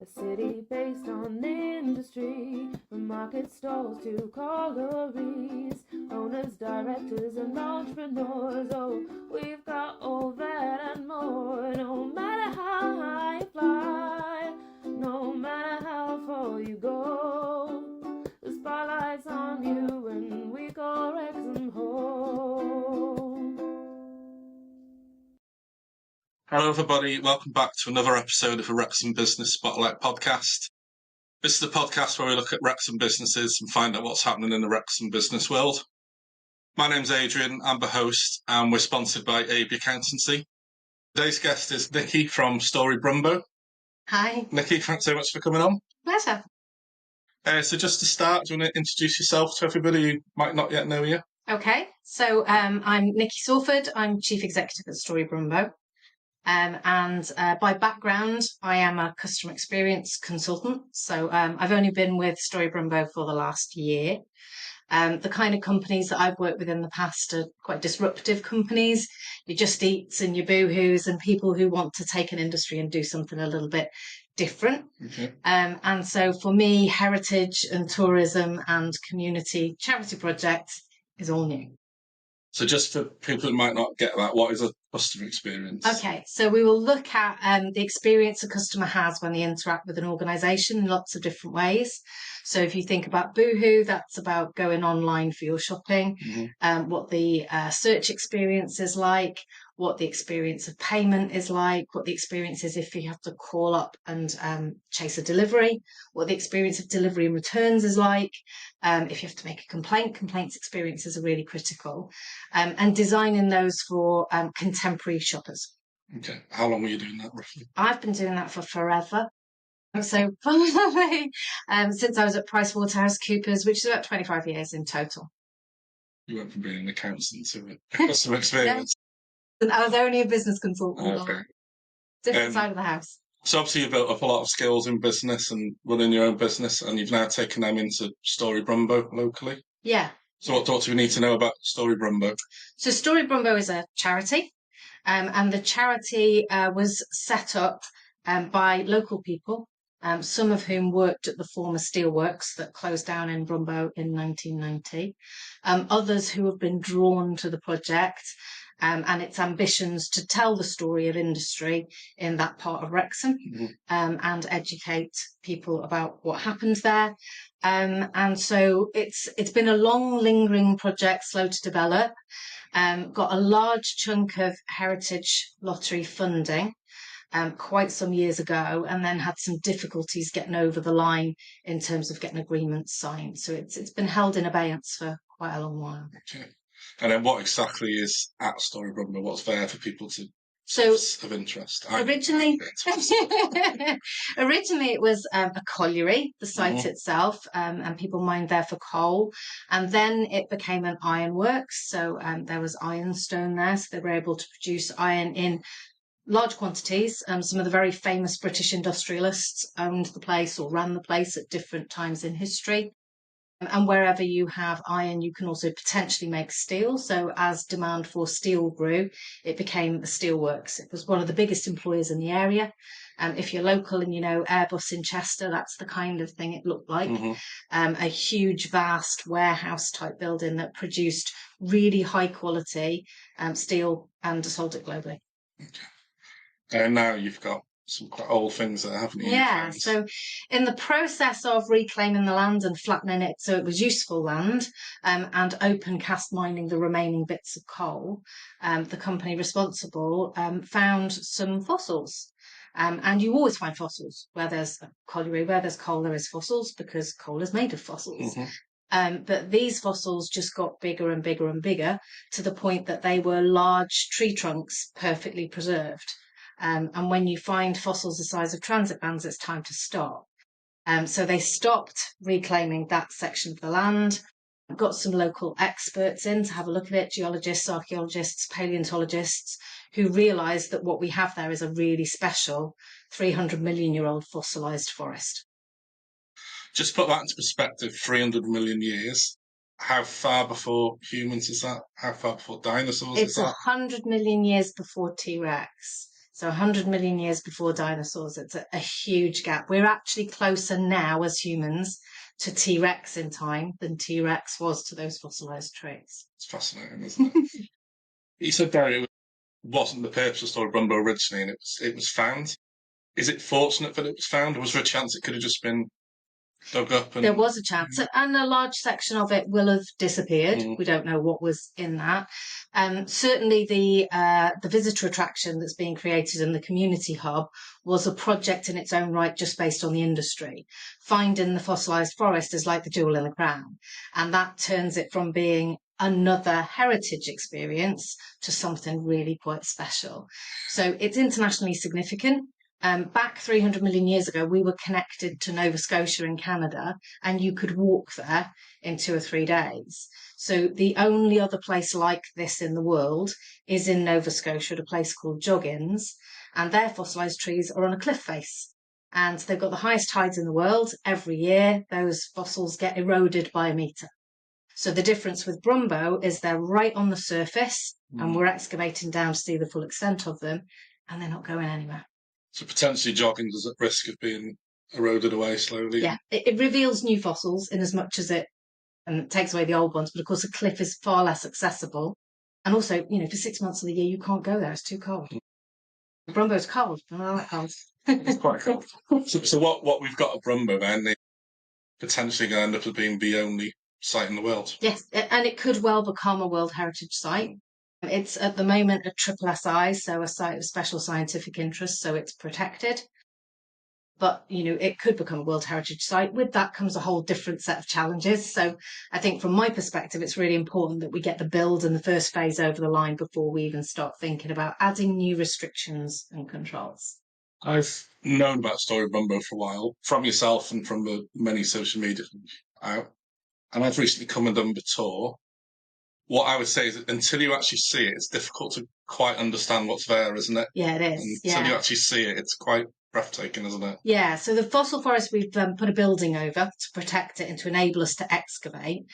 A city based on industry, from market stalls to collieries, owners, directors and entrepreneurs. Oh, we've got all that and more. No matter how high you fly, no matter how far you go, the spotlight's on you and we call Wrexham home. Hello everybody, welcome back to another episode of the Wrexham Business Spotlight podcast. This is the podcast where we look at Wrexham businesses and find out what's happening in the Wrexham business world. My name's Adrian, I'm the host, and we're sponsored by AB Accountancy. Today's guest is Nikki from Stori Brymbo. Hi. Nikki, thanks so much for coming on. Pleasure. So just to start, do you want to introduce yourself to everybody who might not yet know you? Okay, so I'm Nicola Sawford. I'm Chief Executive at Stori Brymbo. And by background, I am a customer experience consultant. So I've only been with Stori Brymbo for the last year. The kind of companies that I've worked with in the past are quite disruptive companies. Your Just Eats and your Boohoo's and people who want to take an industry and do something a little bit different. Okay. And so for me, heritage and tourism and community charity projects is all new. So just for people who might not get that, what is a customer experience? Okay, so we will look at the experience a customer has when they interact with an organisation in lots of different ways. So if you think about Boohoo, that's about going online for your shopping, what the search experience is like, what the experience of payment is like, what the experience is if you have to call up and chase a delivery, what the experience of delivery and returns is like, if you have to make a complaint. Complaints experiences are really critical, and designing those for contemporary shoppers. Okay. How long were you doing that roughly? I've been doing that for forever. So probably since I was at PricewaterhouseCoopers, which is about 25 years in total. You went from being an accountant to a customer experience. And I was only a business consultant. Okay. Different side of the house. So obviously you've built up a lot of skills in business and running your own business, and you've now taken them into Stori Brymbo locally. Yeah. So what do we need to know about Stori Brymbo? So Stori Brymbo is a charity, and the charity was set up by local people, some of whom worked at the former steelworks that closed down in Brymbo in 1990, others who have been drawn to the project and its ambitions to tell the story of industry in that part of Wrexham, and educate people about what happened there. And so it's been a long, lingering project, slow to develop. Got a large chunk of heritage lottery funding quite some years ago, and then had some difficulties getting over the line in terms of getting agreements signed. So it's been held in abeyance for quite a long while. Okay. And then what exactly is at Stori Brymbo? What's there for people to of interest? Originally it was a colliery, the site itself, and people mined there for coal. And then it became an ironworks. So there was ironstone there. So they were able to produce iron in large quantities. Some of the very famous British industrialists owned the place or ran the place at different times in history. And wherever you have iron, you can also potentially make steel. So as demand for steel grew, it became the steelworks. It was one of the biggest employers in the area. If you're local and you know Airbus in Chester, that's the kind of thing it looked like. A huge, vast warehouse type building that produced really high quality steel and sold it globally. Okay. And now you've got some quite old things there, haven't you? Yeah, so in the process of reclaiming the land and flattening it so it was useful land, and open cast mining the remaining bits of coal, the company responsible found some fossils. And you always find fossils. Where there's a colliery, where there's coal, there is fossils, because coal is made of fossils. But these fossils just got bigger and bigger and bigger, to the point that they were large tree trunks perfectly preserved. And when you find fossils the size of transit vans, it's time to stop. So they stopped reclaiming that section of the land, got some local experts in to have a look at it, geologists, archaeologists, paleontologists, who realised that what we have there is a really special 300 million-year-old fossilised forest. Just put that into perspective, 300 million years. How far before humans is that? How far before dinosaurs is that? It's 100 million years before T-Rex. So 100 million years before dinosaurs. It's a huge gap. We're actually closer now as humans to T-Rex in time than T-Rex was to those fossilised trees. It's fascinating, isn't it? You said there it wasn't the purpose of Stori Brymbo originally, and it was found. Is it fortunate that it was found, or was there a chance it could have just been dug up? There was a chance, and a large section of it will have disappeared. We don't know what was in that. Certainly, the visitor attraction that's being created in the community hub was a project in its own right, just based on the industry. Finding the fossilised forest is like the jewel in the crown, and that turns it from being another heritage experience to something really quite special. So it's internationally significant. Back 300 million years ago, we were connected to Nova Scotia in Canada, and you could walk there in 2 or 3 days. So the only other place like this in the world is in Nova Scotia at a place called Joggins, and their fossilised trees are on a cliff face. And they've got the highest tides in the world. Every year, those fossils get eroded by a metre. So the difference with Brymbo is they're right on the surface, and we're excavating down to see the full extent of them, and they're not going anywhere. So potentially Joggins is at risk of being eroded away slowly. Yeah, it reveals new fossils in as much as it takes away the old ones. But of course, a cliff is far less accessible. And also, for 6 months of the year, you can't go there. It's too cold. Brymbo's cold. I don't like cold. It's quite cold. So what we've got at Brymbo then, they potentially going to end up as being the only site in the world. Yes, and it could well become a World Heritage Site. It's at the moment a SSSI, so a site of special scientific interest, so it's protected. But, it could become a World Heritage Site. With that comes a whole different set of challenges. So I think from my perspective, it's really important that we get the build and the first phase over the line before we even start thinking about adding new restrictions and controls. I've known about Stori Brymbo for a while, from yourself and from the many social media out. And I've recently come and done the tour. What I would say is that until you actually see it, it's difficult to quite understand what's there, isn't it? Yeah, it is. Until you actually see it, it's quite breathtaking, isn't it? Yeah, so the fossil forest, we've put a building over to protect it and to enable us to excavate.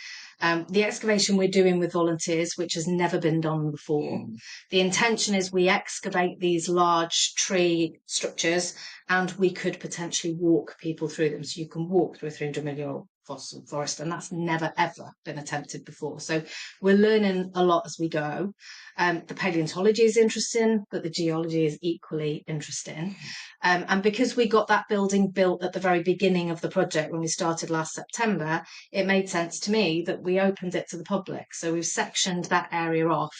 The excavation we're doing with volunteers, which has never been done before. The intention is we excavate these large tree structures and we could potentially walk people through them. So you can walk through a 300-million-year-old fossil forest, and that's never, ever been attempted before. So we're learning a lot as we go. The paleontology is interesting, but the geology is equally interesting. And because we got that building built at the very beginning of the project when we started last September, it made sense to me that we opened it to the public. So we've sectioned that area off.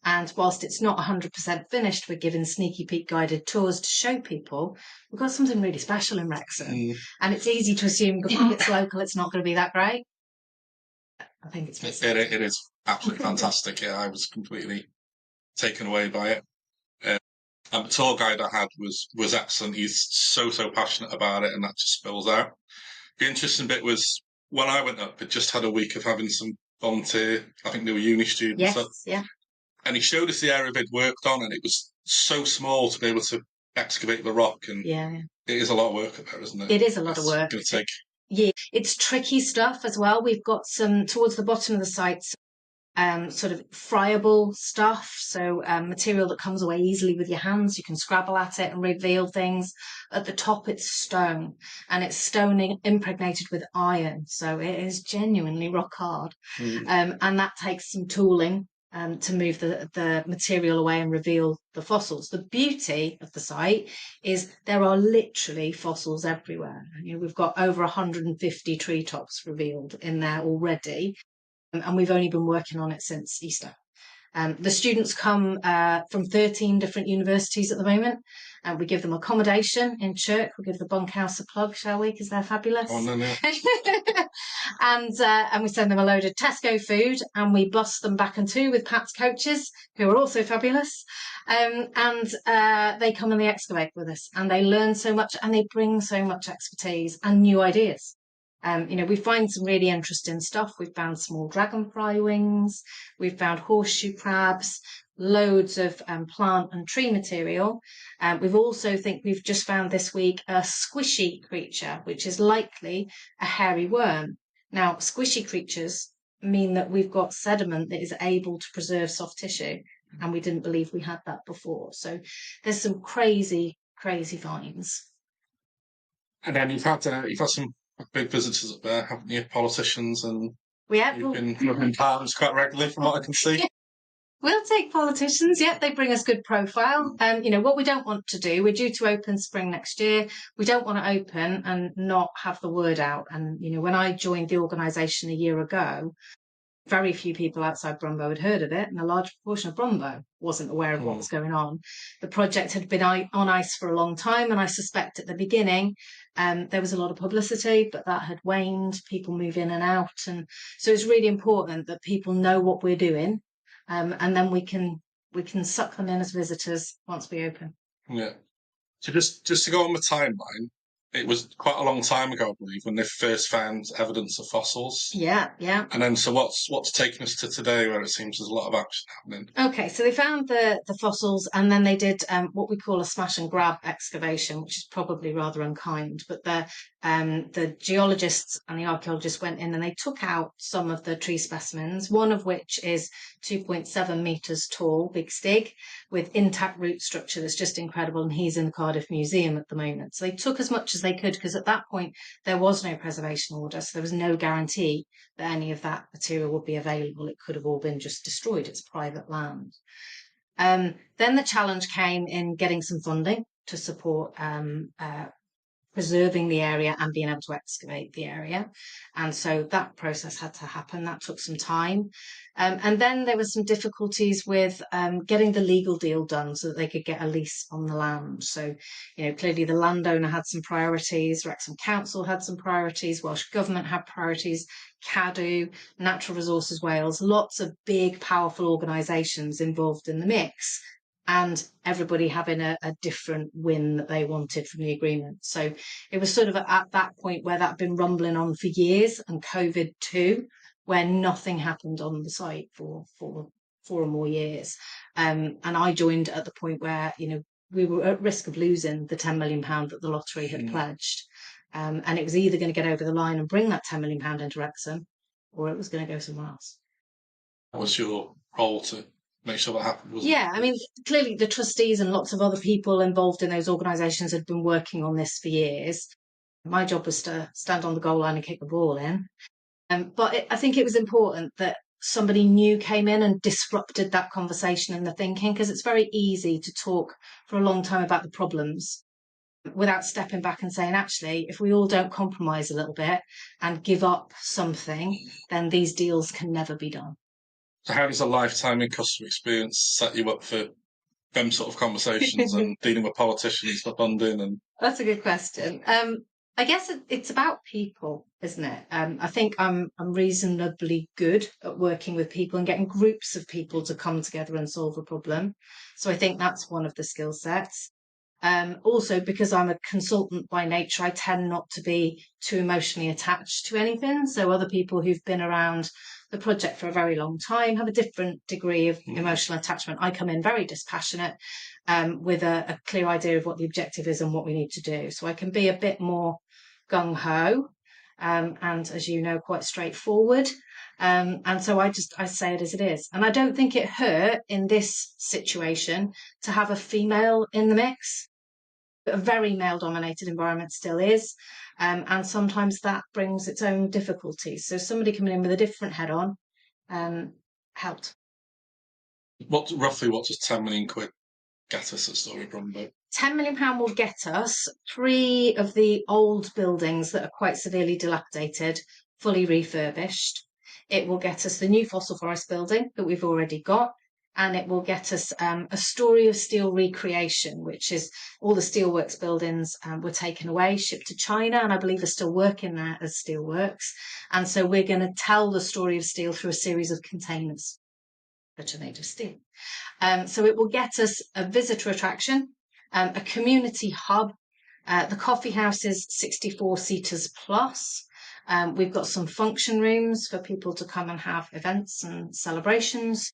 And whilst it's not 100% finished, we're giving sneaky peek guided tours to show people we've got something really special in Wrexham. And it's easy to assume because it's local, it's not going to be that great. I think it's it is absolutely fantastic. Yeah, I was completely taken away by it. And the tour guide I had was excellent. He's so passionate about it, and that just spills out. The interesting bit was when I went up, it just had a week of having some volunteer, I think they were uni students. Yes, up. Yeah. And he showed us the area they'd worked on, and it was so small to be able to excavate the rock. And it is a lot of work up there, isn't it? It is a lot of work. It's going to take. Yeah, it's tricky stuff as well. We've got some towards the bottom of the site, sort of friable stuff. So material that comes away easily with your hands. You can scrabble at it and reveal things. At the top, it's stone, and it's stone impregnated with iron. So it is genuinely rock hard. And that takes some tooling to move the material away and reveal the fossils. The beauty of the site is there are literally fossils everywhere. We've got over 150 treetops revealed in there already. And we've only been working on it since Easter. The students come from 13 different universities at the moment, and we give them accommodation in Chirk. We'll give the bunkhouse a plug, shall we? Because they're fabulous. Oh, no. And we send them a load of Tesco food, and we bus them back and two with Pat's coaches, who are also fabulous. And they come and they excavate with us, and they learn so much, and they bring so much expertise and new ideas. We find some really interesting stuff. We've found small dragonfly wings. We've found horseshoe crabs, loads of plant and tree material. We've just found this week a squishy creature, which is likely a hairy worm. Now, squishy creatures mean that we've got sediment that is able to preserve soft tissue. and we didn't believe we had that before. So there's some crazy finds. And then you've had some big visitors up there, haven't you? Politicians, and you've been rubbing palms quite regularly, from what I can see. We'll take politicians. Yeah, they bring us good profile. What we don't want to do, we're due to open spring next year. We don't want to open and not have the word out. And, when I joined the organisation a year ago, very few people outside Brymbo had heard of it, and a large proportion of Brymbo wasn't aware of what was going on. The project had been on ice for a long time, and I suspect at the beginning there was a lot of publicity, but that had waned. People move in and out, and so it's really important that people know what we're doing, and then we can suck them in as visitors once we open. Yeah. So just to go on the timeline, it was quite a long time ago, I believe, when they first found evidence of fossils. Yeah. And then, so what's taken us to today, where it seems there's a lot of action happening? Okay, so they found the fossils, and then they did what we call a smash and grab excavation, which is probably rather unkind. But the geologists and the archaeologists went in and they took out some of the tree specimens, one of which is 2.7 metres tall, big stig, with intact root structure that's just incredible, and he's in the Cardiff Museum at the moment. So they took as much as they could, because at that point there was no preservation order, so there was no guarantee that any of that material would be available. It could have all been just destroyed. It's private land. Then the challenge came in getting some funding to support preserving the area and being able to excavate the area. And so that process had to happen. That took some time. And then there were some difficulties with getting the legal deal done so that they could get a lease on the land. So, clearly the landowner had some priorities, Wrexham Council had some priorities, Welsh Government had priorities, CADU, Natural Resources Wales, lots of big, powerful organisations involved in the mix, and everybody having a different win that they wanted from the agreement. So it was sort of at that point where that had been rumbling on for years, and COVID too, where nothing happened on the site for 4 or more years. And I joined at the point where, we were at risk of losing the £10 million that the lottery had pledged. And it was either going to get over the line and bring that £10 million into Wrexham, or it was going to go somewhere else. What was your role to make sure that happened? Yeah, I mean, clearly the trustees and lots of other people involved in those organisations had been working on this for years. My job was to stand on the goal line and kick the ball in. But I think it was important that somebody new came in and disrupted that conversation and the thinking, because it's very easy to talk for a long time about the problems without stepping back and saying, actually, if we all don't compromise a little bit and give up something, then these deals can never be done. So how does a lifetime in customer experience set you up for them sort of conversations and dealing with politicians for funding? And that's a good question. I guess it's about people, isn't it? I think I'm reasonably good at working with people and getting groups of people to come together and solve a problem. So I think that's one of the skill sets. Also, because I'm a consultant by nature, I tend not to be too emotionally attached to anything. So other people who've been around the project for a very long time have a different degree of emotional attachment. I come in very dispassionate, with a clear idea of what the objective is and what we need to do. So I can be a bit more gung-ho, and, as you know, quite straightforward. And so I say it as it is. And I don't think it hurt in this situation to have a female in the mix. A very male-dominated environment still is, and sometimes that brings its own difficulties. So somebody coming in with a different head on helped. what does £10 million get us at Stori Brymbo? £10 million will get us 3 of the old buildings that are quite severely dilapidated, fully refurbished. It will get us the new fossil forest building that we've already got, and it will get us a Story of Steel recreation, which is all the steelworks buildings were taken away, shipped to China, and I believe are still working there as steelworks. And so we're going to tell the story of steel through a series of containers that are made of steel. So it will get us a visitor attraction, a community hub. The coffee house is 64 seaters plus. We've got some function rooms for people to come and have events and celebrations.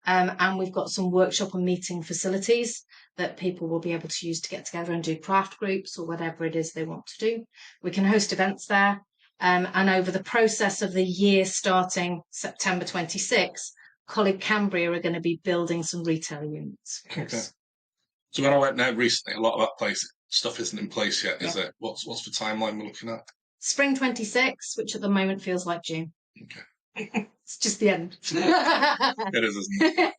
And we've got some workshop and meeting facilities that people will be able to use to get together and do craft groups or whatever it is they want to do. We can host events there. And over the process of the year starting September 26, Colleague Cambria are going to be building some retail units for us. Okay. So when I went there recently, a lot of that place stuff isn't in place yet, is it? What's the timeline we're looking at? Spring 26, which at the moment feels like June. Okay. It's just the end. It is, isn't it?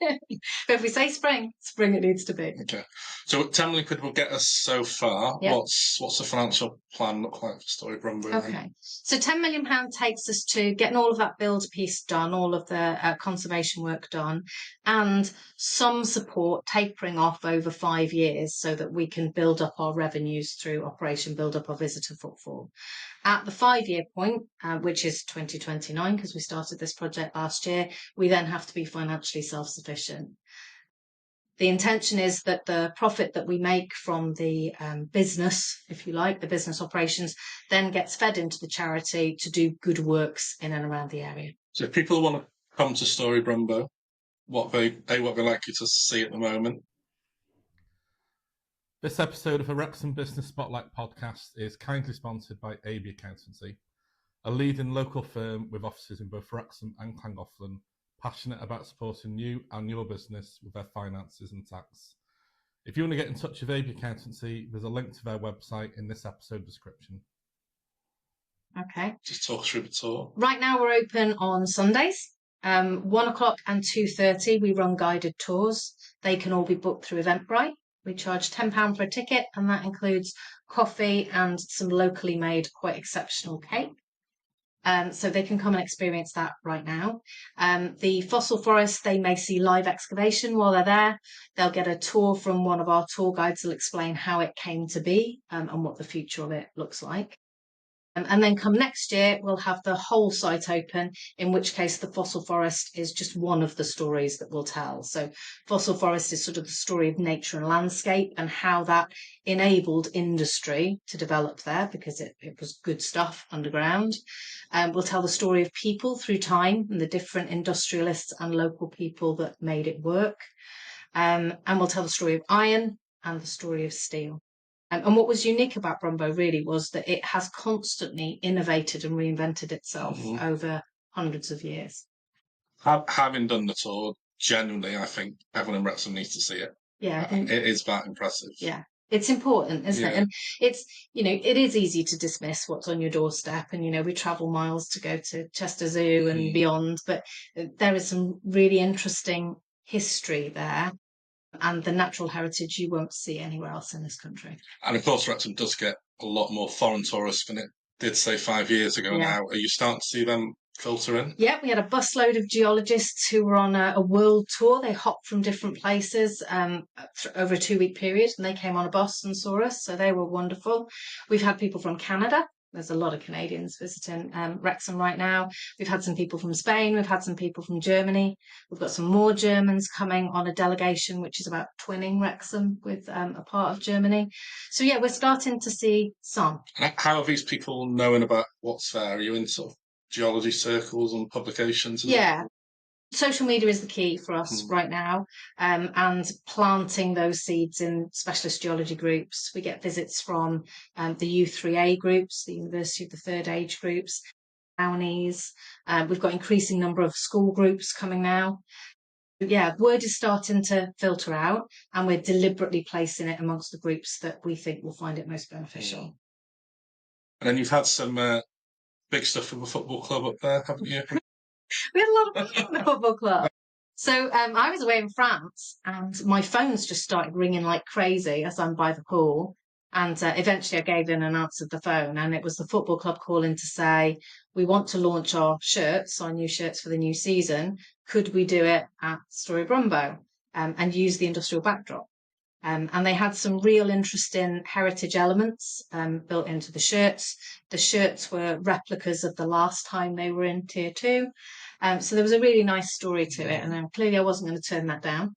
But if we say spring it needs to be. Okay. So 10 million quid will get us so far. Yep. What's the financial plan look like for Stori Brymbo? Okay. So £10 million takes us to getting all of that build piece done, all of the conservation work done, and some support tapering off over 5 years so that we can build up our revenues through operation, build up our visitor footfall. At the 5-year point, which is 2029, because we started this project last year, we then have to be financially self-sufficient. The intention is that the profit that we make from the business, if you like, the business operations, then gets fed into the charity to do good works in and around the area. So if people want to come to Stori Brymbo, what they likely to see at the moment? This episode of the Wrexham Business Spotlight podcast is kindly sponsored by AB Accountancy, a leading local firm with offices in both Wrexham and Llangollen, passionate about supporting you and your business with their finances and tax. If you want to get in touch with AB Accountancy, there's a link to their website in this episode description. Okay. Just talk through the tour. Right now we're open on Sundays, 1 o'clock and 2:30. We run guided tours. They can all be booked through Eventbrite. We charge £10 for a ticket, and that includes coffee and some locally made, quite exceptional cake. So they can come and experience that right now. The fossil forest, they may see live excavation while they're there. They'll get a tour from one of our tour guides who'll explain how it came to be and what the future of it looks like. And then come next year, we'll have the whole site open, in which case the fossil forest is just one of the stories that we'll tell. So fossil forest is sort of the story of nature and landscape and how that enabled industry to develop there because it was good stuff underground. We'll tell the story of people through time and the different industrialists and local people that made it work. And we'll tell the story of iron and the story of steel. And what was unique about Brymbo really was that it has constantly innovated and reinvented itself over hundreds of years. Having done the tour, genuinely, I think everyone in Wrexham needs to see it. Yeah. It is that impressive. Yeah. It's important, isn't it? And it's, it is easy to dismiss what's on your doorstep. And, we travel miles to go to Chester Zoo and beyond. But there is some really interesting history there. And the natural heritage you won't see anywhere else in this country. And of course, Wrexham does get a lot more foreign tourists than it did, say, 5 years ago now. Are you starting to see them filter in? Yeah, we had a busload of geologists who were on a world tour. They hopped from different places over a 2-week period, and they came on a bus and saw us, so they were wonderful. We've had people from Canada. There's a lot of Canadians visiting Wrexham right now. We've had some people from Spain. We've had some people from Germany. We've got some more Germans coming on a delegation, which is about twinning Wrexham with a part of Germany. So, yeah, we're starting to see some. How are these people knowing about what's there? Are you in sort of geology circles and publications? Yeah. Social media is the key for us right now, and planting those seeds in specialist geology groups. We get visits from the U3A groups, the University of the Third Age groups, Brownies. We've got increasing number of school groups coming now. Yeah, word is starting to filter out, and we're deliberately placing it amongst the groups that we think will find it most beneficial. And then you've had some big stuff from the football club up there, haven't you? We had a lot of people in the football club. So I was away in France, and my phones just started ringing like crazy as I'm by the pool. And eventually I gave in and answered the phone, and it was the football club calling to say, we want to launch our new shirts for the new season. Could we do it at Stori Brymbo and use the industrial backdrop? And they had some real interesting heritage elements built into the shirts. The shirts were replicas of the last time they were in Tier 2. So there was a really nice story to it. And clearly I wasn't going to turn that down.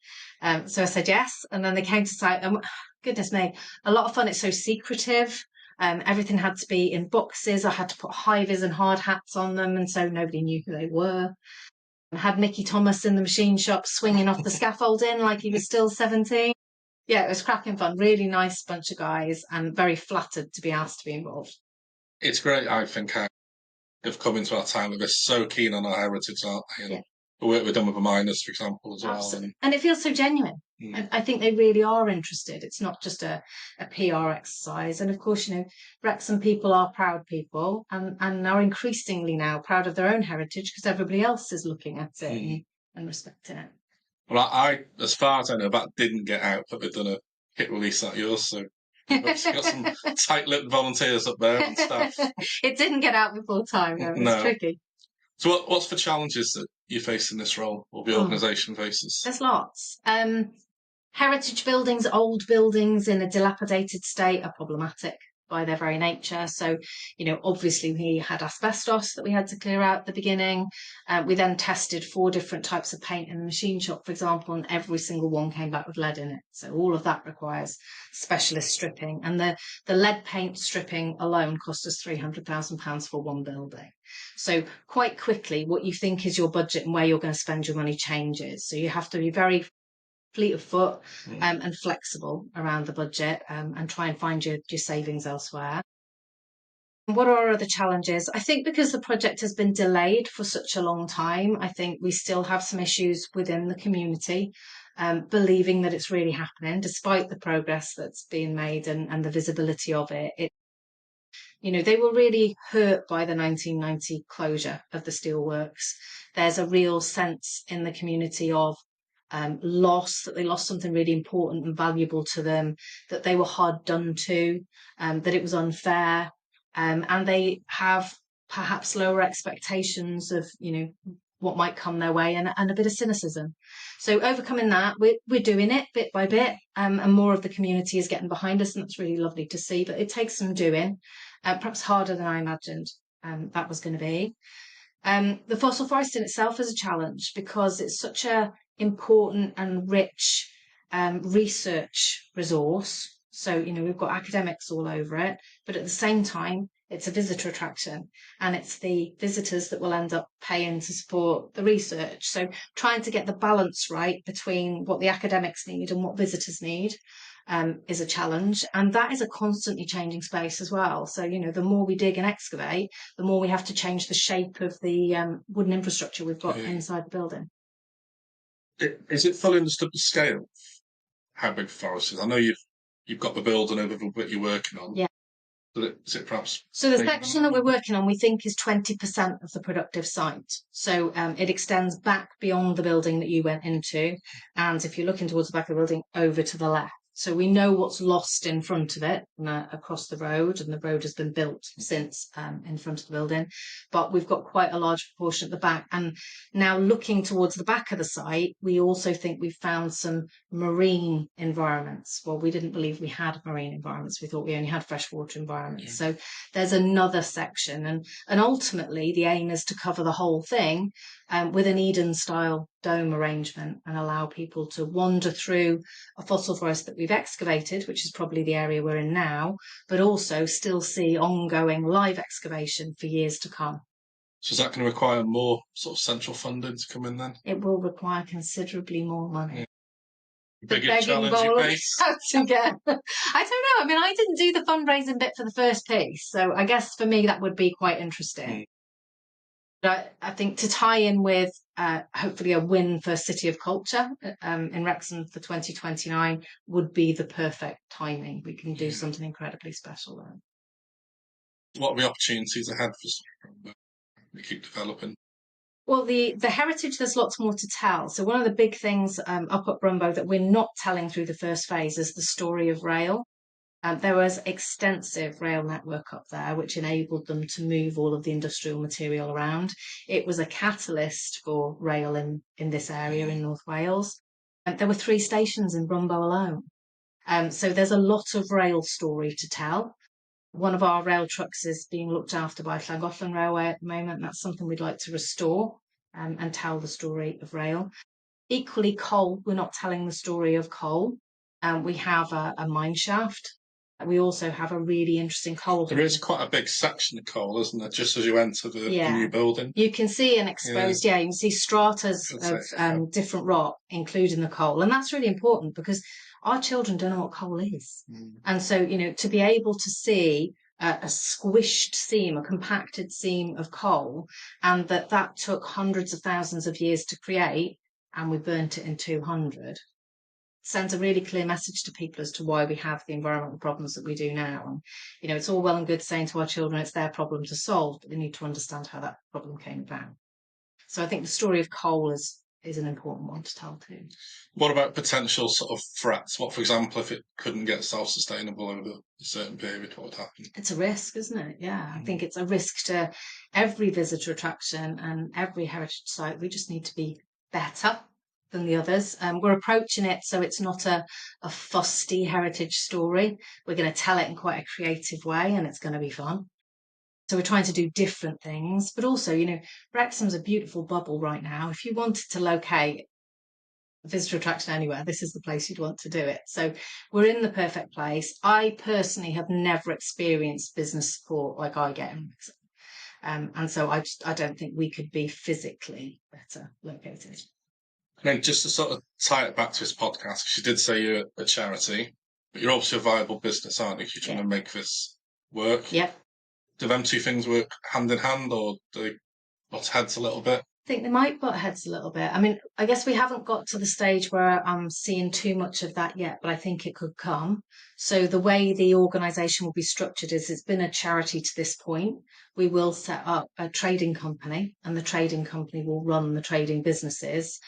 So I said yes. And then they came to say, goodness me, a lot of fun. It's so secretive. Everything had to be in boxes. I had to put high-vis and hard hats on them. And so nobody knew who they were. I had Mickey Thomas in the machine shop swinging off the scaffolding like he was still 17. Yeah, it was cracking fun. Really nice bunch of guys, and very flattered to be asked to be involved. It's great, I think, how they've come into our time. They're so keen on our heritage, aren't they? And the work we've done with the miners, for example, as well. Absolutely. And it feels so genuine. I think they really are interested. It's not just a PR exercise. And of course, Wrexham people are proud people and are increasingly now proud of their own heritage because everybody else is looking at it and respecting it. Well, I, as far as I know, that didn't get out, but they've done a hit release at yours, so you've got some tight-lipped volunteers up there and stuff. It didn't get out before time, though. It's tricky. So what's the challenges that you face in this role, or the organisation faces? There's lots. Heritage buildings, old buildings in a dilapidated state are problematic by their very nature. So, obviously we had asbestos that we had to clear out at the beginning. We then tested 4 different types of paint in the machine shop, for example, and every single one came back with lead in it. So all of that requires specialist stripping. And the lead paint stripping alone cost us £300,000 for one building. So quite quickly, what you think is your budget and where you're going to spend your money changes. So you have to be very fleet of foot and flexible around the budget and try and find your savings elsewhere. What are our other challenges? I think because the project has been delayed for such a long time, I think we still have some issues within the community, believing that it's really happening, despite the progress that's being made and the visibility of it. They were really hurt by the 1990 closure of the steelworks. There's a real sense in the community of loss, that they lost something really important and valuable to them, that they were hard done to, that it was unfair, and they have perhaps lower expectations of, what might come their way and a bit of cynicism. So overcoming that, we're doing it bit by bit, and more of the community is getting behind us, and that's really lovely to see, but it takes some doing, perhaps harder than I imagined that was going to be. The fossil forest in itself is a challenge because it's such a important and rich research resource. So, we've got academics all over it, but at the same time, it's a visitor attraction, and it's the visitors that will end up paying to support the research. So trying to get the balance right between what the academics need and what visitors need is a challenge. And that is a constantly changing space as well. So, the more we dig and excavate, the more we have to change the shape of the wooden infrastructure we've got inside the building. Is it fully understood the scale? How big the forest is? I know you've got the building over what you're working on. Yeah. Is it perhaps? So the section that we're working on, we think, is 20% of the productive site. So it extends back beyond the building that you went into, and if you're looking towards the back of the building, over to the left. So we know what's lost in front of it across the road, and the road has been built since in front of the building. But we've got quite a large proportion at the back. And now looking towards the back of the site, we also think we've found some marine environments. Well, we didn't believe we had marine environments. We thought we only had freshwater environments. Yeah. So there's another section. And ultimately, the aim is to cover the whole thing with an Eden-style dome arrangement and allow people to wander through a fossil forest that we've excavated, which is probably the area we're in now, but also still see ongoing live excavation for years to come. So is that going to require more sort of central funding to come in then? It will require considerably more money. Yeah. Biggest challenge you face? Again. I don't know. I mean, I didn't do the fundraising bit for the first piece, so I guess for me that would be quite interesting. But I think to tie in with hopefully a win for City of Culture in Wrexham for 2029 would be the perfect timing. We can do something incredibly special then. What are the opportunities ahead for Stori Brymbo? We keep developing. Well, the heritage, there's lots more to tell. So one of the big things up at Brymbo that we're not telling through the first phase is the story of rail. There was extensive rail network up there, which enabled them to move all of the industrial material around. It was a catalyst for rail in this area in North Wales. There were 3 stations in Brymbo alone. So there's a lot of rail story to tell. One of our rail trucks is being looked after by Llangollen Railway at the moment. That's something we'd like to restore and tell the story of rail. Equally, coal, we're not telling the story of coal. We have a mine shaft. We also have a really interesting coal. There is quite a big section of coal, isn't there, just as you enter the new building? You can see an exposed, you can see stratas of different rock, including the coal. And that's really important because our children don't know what coal is. And so, to be able to see a squished seam, a compacted seam of coal, and that took hundreds of thousands of years to create, and we burnt it in 200. Sends a really clear message to people as to why we have the environmental problems that we do now. And, it's all well and good saying to our children it's their problem to solve, but they need to understand how that problem came about. So I think the story of coal is an important one to tell too. What about potential sort of threats? What, for example, if it couldn't get self-sustainable over a certain period, what would happen? It's a risk, isn't it? Yeah, I think it's a risk to every visitor attraction and every heritage site. We just need to be better than the others. We're approaching it so it's not a fusty heritage story. We're going to tell it in quite a creative way, and it's going to be fun. So we're trying to do different things, but also, Wrexham's a beautiful bubble right now. If you wanted to locate a visitor attraction anywhere, this is the place you'd want to do it. So we're in the perfect place. I personally have never experienced business support like I get in Wrexham. And so I don't think we could be physically better located. I mean, just to sort of tie it back to his podcast, she did say you're a charity, but you're obviously a viable business, aren't you? You're trying to make this work. Yep. Do them two things work hand in hand, or do they butt heads a little bit? I think they might butt heads a little bit. I mean, I guess we haven't got to the stage where I'm seeing too much of that yet, but I think it could come. So the way the organisation will be structured is it's been a charity to this point. We will set up a trading company, and the trading company will run the trading businesses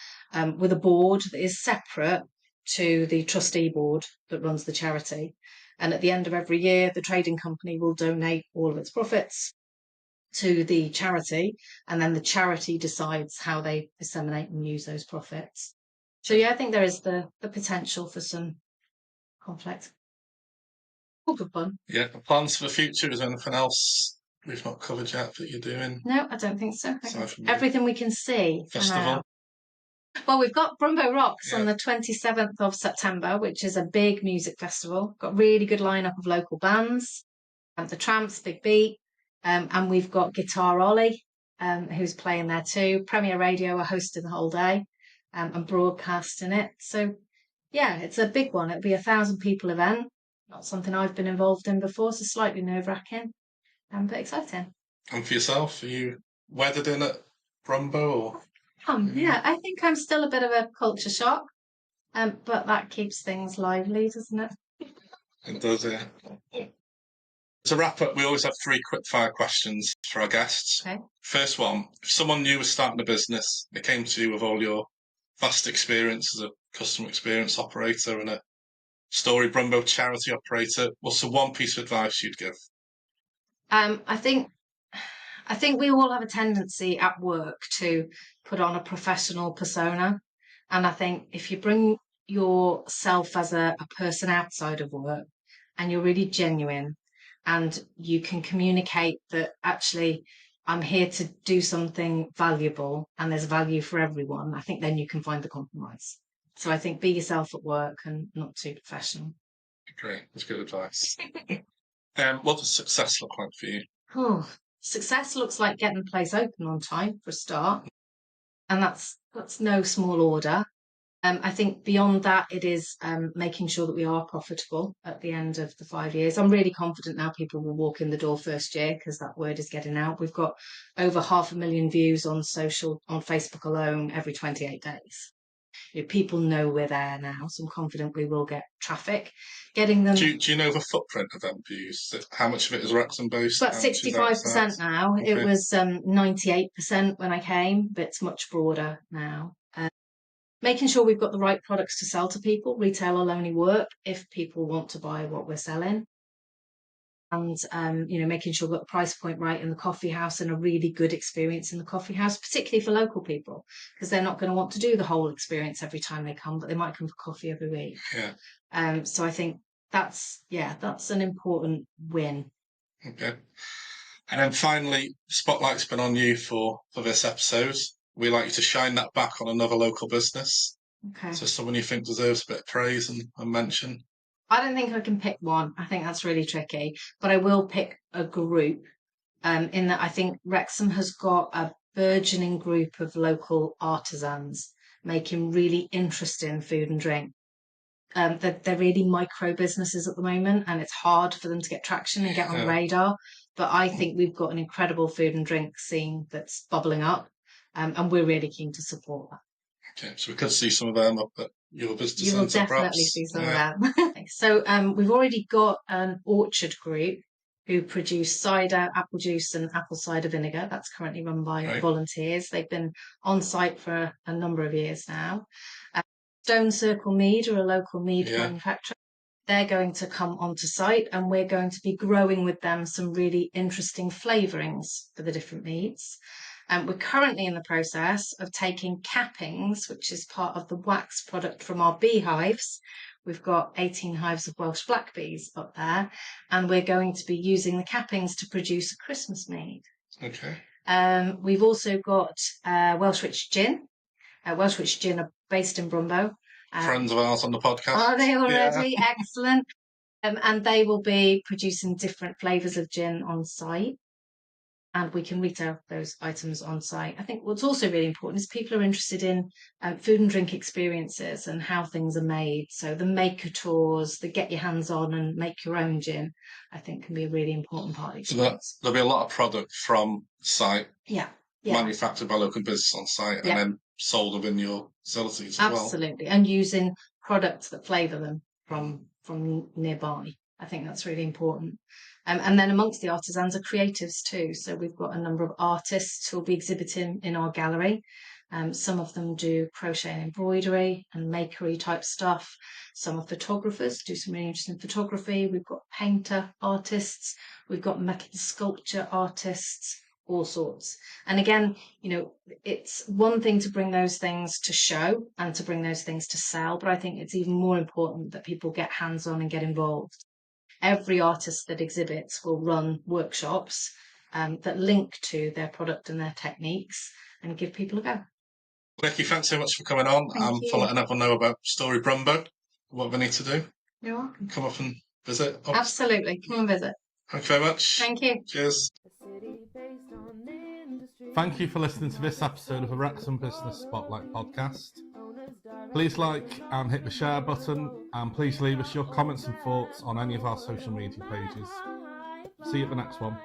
with a board that is separate to the trustee board that runs the charity. And at the end of every year, the trading company will donate all of its profits to the charity, and then the charity decides how they disseminate and use those profits. So yeah, I think there is the potential for some conflict. All good fun. Yeah. Plans for the future? Is there anything else we've not covered yet that you're doing? No, I don't think so. Everything we can see. Festival. Well, we've got Brymbo Rocks on the 27th of September, which is a big music festival. Got really good lineup of local bands. The Tramps, Big Beat, and we've got Guitar Ollie, who's playing there too. Premier Radio are hosting the whole day and broadcasting it. So, yeah, it's a big one. It'll be 1,000 people event. Not something I've been involved in before, so slightly nerve-wracking, but exciting. And for yourself, are you wedded in at Brymbo? Or? Yeah, I think I'm still a bit of a culture shock, but that keeps things lively, doesn't it? It does, yeah. To wrap up, we always have 3 quick-fire questions for our guests. Okay. First one, if someone new was starting a business, they came to you with all your vast experience as a customer experience operator and a Stori Brymbo charity operator, what's the one piece of advice you'd give? I think we all have a tendency at work to put on a professional persona. And I think if you bring yourself as a person outside of work and you're really genuine and you can communicate that actually I'm here to do something valuable and there's value for everyone, I think then you can find the compromise. So I think be yourself at work and not too professional. Great, that's good advice. What does success look like for you? Success looks like getting the place open on time for a start. And that's no small order. I think beyond that, it is making sure that we are profitable at the end of the 5 years. I'm really confident now people will walk in the door first year because that word is getting out. We've got over 500,000 views on Facebook alone every 28 days. People know we're there now, so I'm confident we will get traffic. Getting them. Do you know the footprint of them views? How much of it is Wrexham based? About 65% now. Okay. It was 98% when I came, but it's much broader now. Making sure we've got the right products to sell to people. Retail will only work if people want to buy what we're selling. And, making sure we've got the price point right in the coffee house and a really good experience in the coffee house, particularly for local people, because they're not going to want to do the whole experience every time they come, but they might come for coffee every week. Yeah. So I think that's an important win. Okay. And then finally, Spotlight's been on you for this episode. We like you to shine that back on another local business. Okay. So someone you think deserves a bit of praise and mention. I don't think I can pick one. I think that's really tricky. But I will pick a group in that I think Wrexham has got a burgeoning group of local artisans making really interesting food and drink. they're really micro businesses at the moment, and it's hard for them to get traction and get on the radar. But I think we've got an incredible food and drink scene that's bubbling up, and we're really keen to support that. Okay, so we could see some of them up at your visitor centre. You will definitely see some of them. So we've already got an orchard group who produce cider, apple juice and apple cider vinegar. That's currently run by volunteers. They've been on site for a number of years now. Stone Circle Mead are a local mead manufacturer. They're going to come onto site, and we're going to be growing with them some really interesting flavourings for the different meads. We're currently in the process of taking cappings, which is part of the wax product from our beehives. We've got 18 hives of Welsh black bees up there, and we're going to be using the cappings to produce a Christmas mead. Okay. We've also got Welsh Witch Gin. Welsh Witch Gin are based in Brymbo. Friends of ours on the podcast. Are they already? Yeah. Excellent. And they will be producing different flavours of gin on site. And we can retail those items on site. I think what's also really important is people are interested in food and drink experiences and how things are made. So the maker tours, the get your hands on and make your own gin, I think can be a really important part of the experience. So there'll be a lot of product from site, manufactured by local business on site, and then sold within your facilities as well. Absolutely, and using products that flavour them from nearby. I think that's really important. And then amongst the artisans are creatives too. So we've got a number of artists who will be exhibiting in our gallery. Some of them do crochet and embroidery and makery type stuff. Some are photographers, do some really interesting photography. We've got painter artists. We've got metal sculpture artists, all sorts. And again, it's one thing to bring those things to show and to bring those things to sell, but I think it's even more important that people get hands-on and get involved. Every artist that exhibits will run workshops that link to their product and their techniques and give people a go. Becky, thanks so much for coming on and for letting everyone know about Stori Brymbo, what we need to do. You're welcome. Come up and visit. Absolutely. Come and visit. Thank you very much. Thank you. Cheers. Thank you for listening to this episode of the Wrexham Business Spotlight podcast. Please like and hit the share button, and please leave us your comments and thoughts on any of our social media pages. See you at the next one.